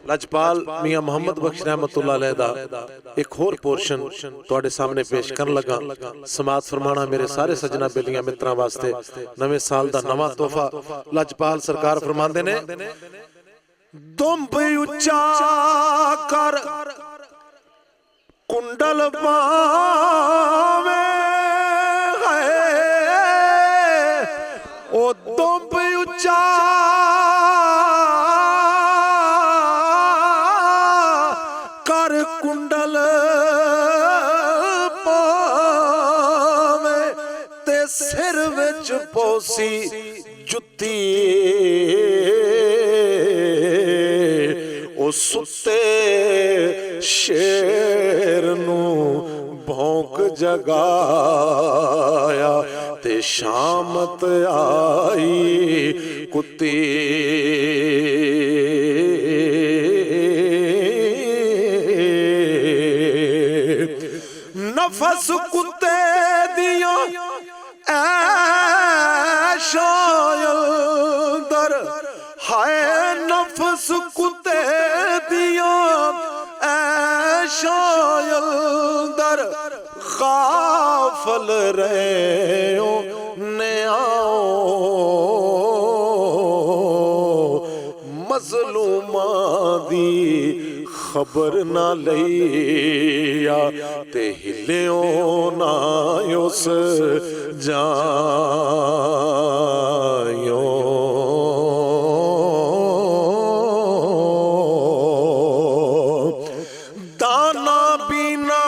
लजपाल मियां मोहम्मद बख्श रहमतुल्लाह अलैह दा एक होर पोर्शन तुहाडे सामने पेश करन लगा। समात फरमाना मेरे सारे सजना बेलियां मित्रां वास्ते नवे साल दा नवा तोहफा। लजपाल सरकार फरमांदे ने, दुंब उच्चा कर कुंडल पावे ओ दुंब उच्चा कर कुंडल पावे ते सिर विच पोसी जुत्ती ओ सुते शेर नू भौंक जगाया ते शामत आई कुत्ती नफस कुत्ते दिया ऐशायंदर हाय नफस कुत्ते दिया ऐशायंदर गाफल रहे हो ने आओ मजलूमा दी खबर ना लिया ते हिलियो ना उस जायो। दाना बिना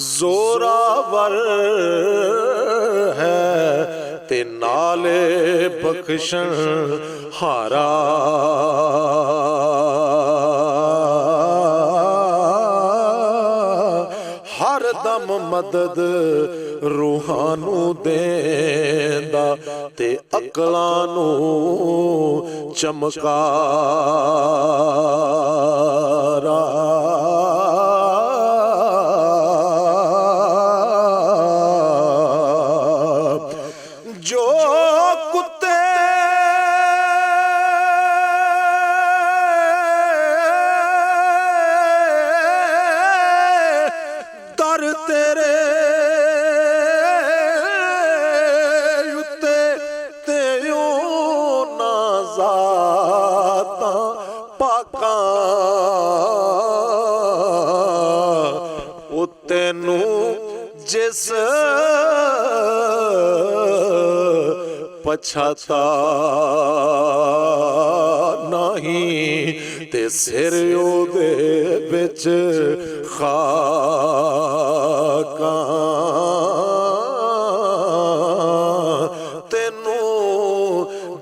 जोरावर है ते नाले बख्शण हारा हर दम मदद रूहानू देंदा ते अकलानू चमकारा। जो कुत्ते दर तेरे उत्ते ते ओ ना ज़ाता पाका ओ तेनू जिस पछाता नहीं ते सिर ओदे विच खाका तेनू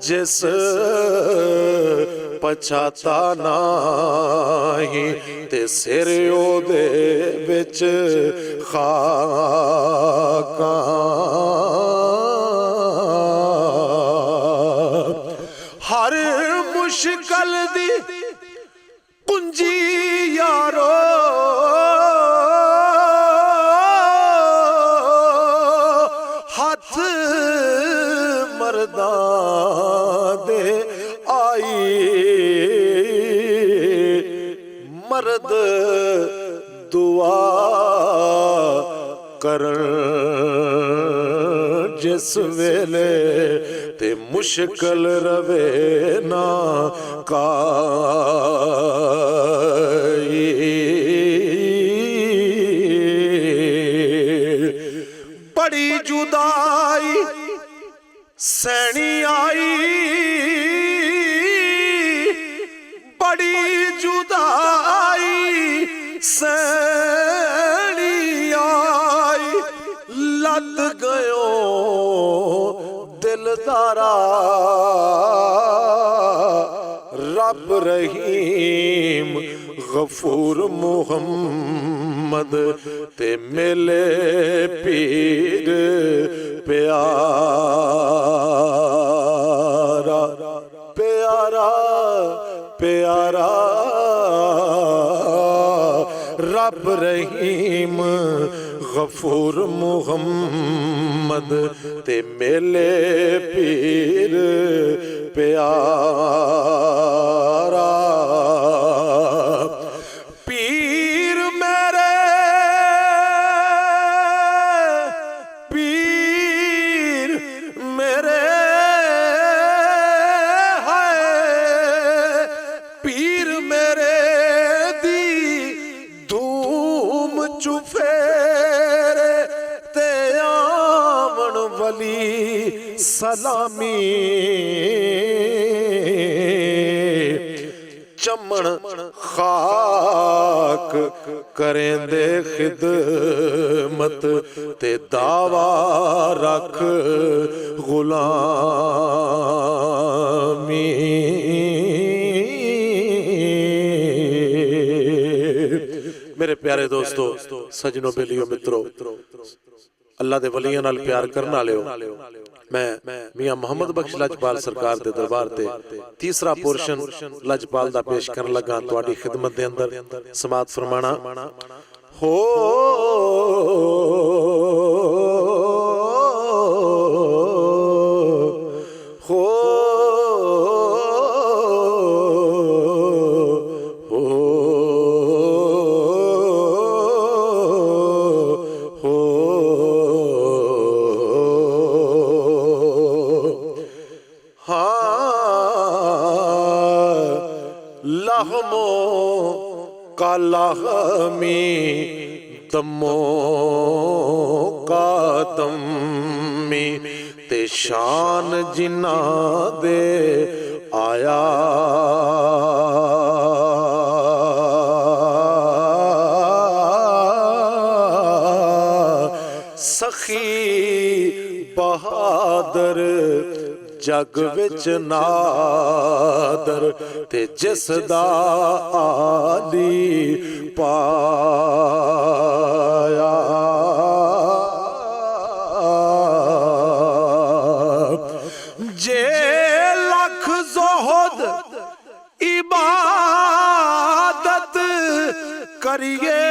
जिस पछाता नहीं ते सिर ओदे विच खाका। हर मुश्किल दी कुंजी यारो हाथ मर्दा दे आई मर्द दुआ करन जिस वेले ते मुश्किल रवे ना काई। बड़ी जुदाई सैनी आई बड़ी जुदाई सैनी आई लद गयो दिलदारा रब रहीम गफूर मुहम्मद ते मेले पीर प्यारा प्यारा प्यारा रब रहीम गफूर मुहम्मद ते मेले पीर प्यारा। सलामी चमन खाक करेंदे खिदमत ते दावा रख गुलामी। मेरे प्यारे दोस्तों, सजनों, बेलियों, मित्रों, अल्लाह दे वलियां नाल प्यार करन वालिओ, मैं मियां मोहम्मद बख्श लजपाल सरकार दे दरबार ते तीसरा पोर्शन लजपाल दा पेश करन लगा तुहाडी खिदमत दे अंदर। समात फरमाना हो लहमो का लहमी दमो का दमी ते शान जिन्ना दे आया। सखी बहादुर जग विच नादर ते जिस दा आली पाया। जे लख ज़ोहद इबादत करिए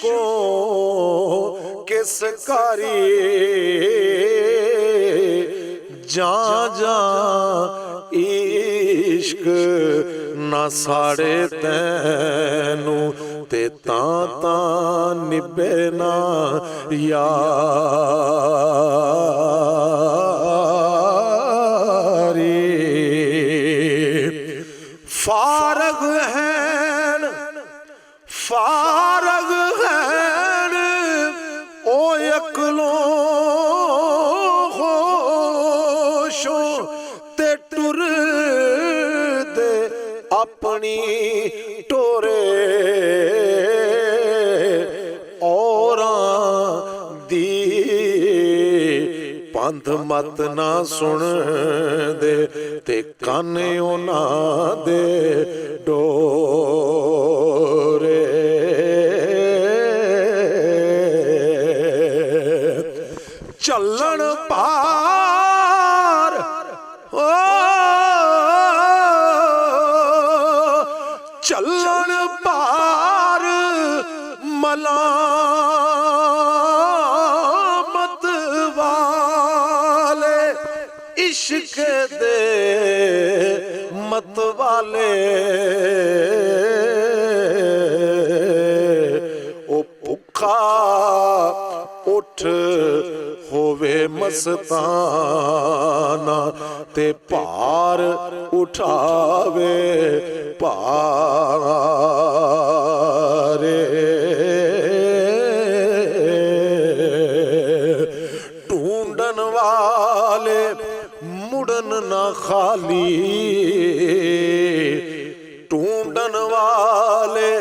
को किस कारी जा जा इश्क ना साड़े तैनू ते ता निभे ना यारी। फारग है फारग हैं ओ अकलो होशो ते टुर दे अपनी टोरे औरां दी पंध मत ना सुन दे ते कान उन्हां दे डोरे। चलन पार ओ चलन पार मलामत वाले इश्क दे मत वाले ओ भुखा उठ होवे मस्ताना ते पार उठावे पारे। ढूंढन वाले मुड़न ना खाली ढूंढन वाले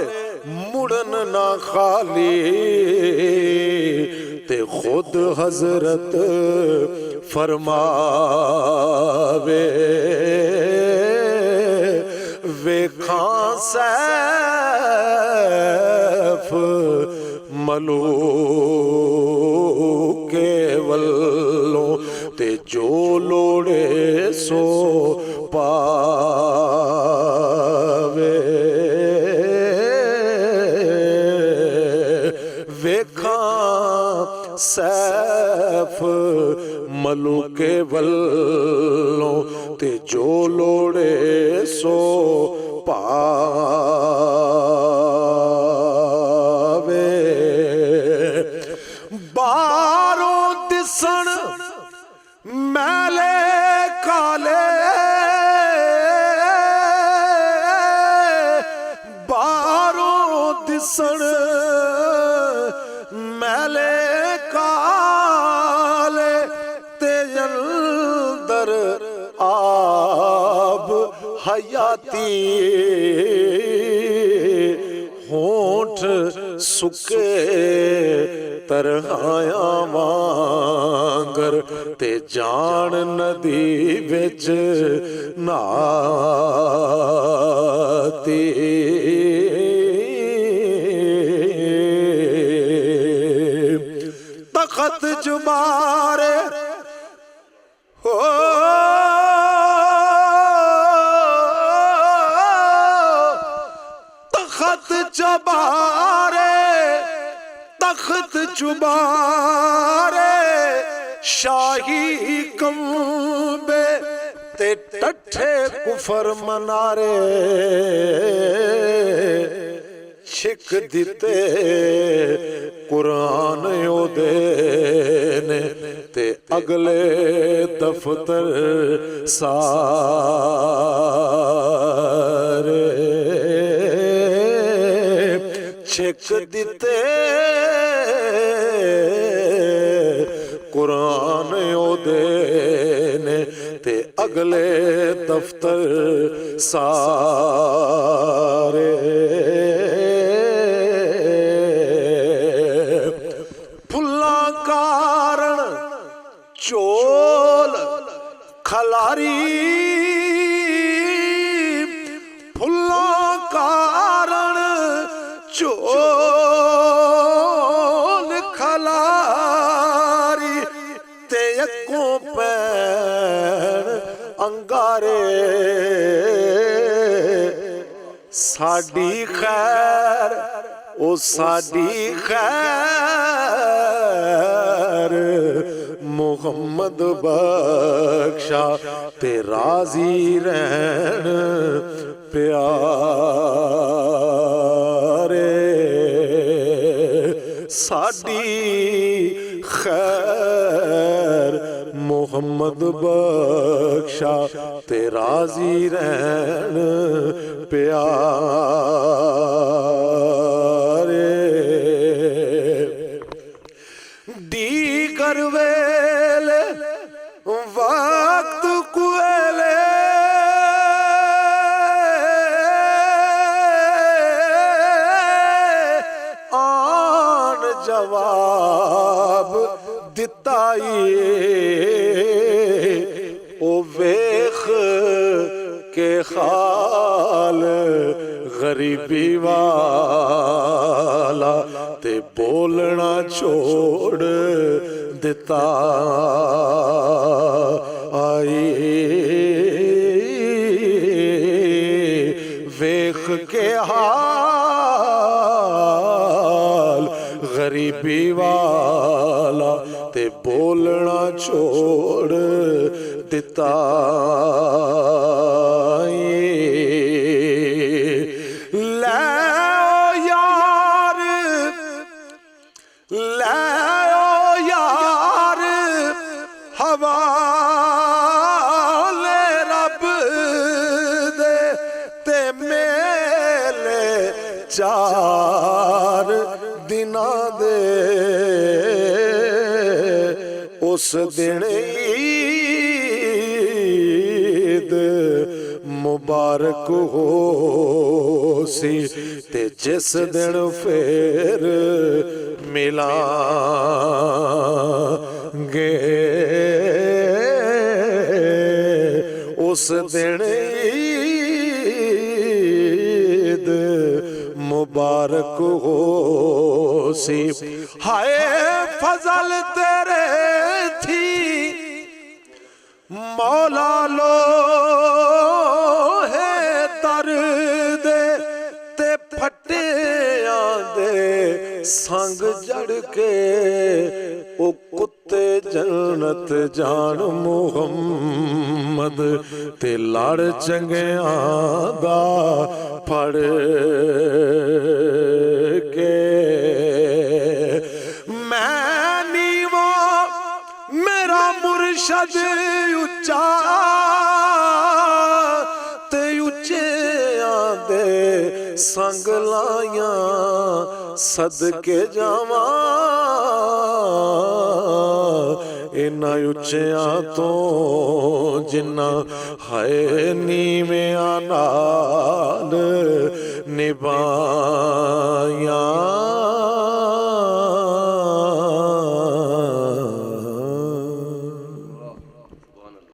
मुड़न ना खाली ते खुद हजरत फरमावे। वेखा सैफ मलूक के वल्लों ते जो लोड़े सो पावे। वेखा सैफ मलूक के वल्लों ते जो लोड़े सो पावे। बारों दिसन मैले काले बार मैले काले ते अंदर आब हयाती होंठ सुके तरहाया वांगर ते जान नदी विच नाती तखत जुबारे हो तखत चबारे तख्त चुबारे शाही कंबे ते टठे कुफर मनारे छिक दिते कुरान ओदे ने ते अगले दफ्तर सारे छिक दिते कुरान ओदे ने ते अगले दफ्तर सारे फुल्ला कारण चोल खलारी फुल्ला कारण चोल खलारी ते अगों पैण अंगारे साडी खैर ओ साडी खैर मुहम्मद बख्शा ते राजी रहन प्यारे साडी खैर मुहम्मद बख्शा ते राजी रहन प्यारे दीगर वेले वक्त कुएले आन जवाब दिताई ओ वेख के हाल गरीबी वाला ते बोलना छोड़ दिता आई वेख के हाल गरीबी वाला ते बोलना छोड़ दिता हवाले रब दे ते मेले चार दिना दे उस दिन ईद मुबारक हो सी ते जिस दिन फिर मिलांगे उस दिन ईद मुबारक हो सी हाय फजल तेरे थी मौला लो है तर दे ते फटे आंदे संग जड़ के ओ कुत्ते जन्नत जान मुहम्मद ते लड़ चंगियां दा फड़ के मैं नीवा मेरा मुर्शद उच्चा ते उच्चे आंदे संग लाया सदके जावां इन्ना उच्चियां तो जिन्ना है नीवियां नाल निभाया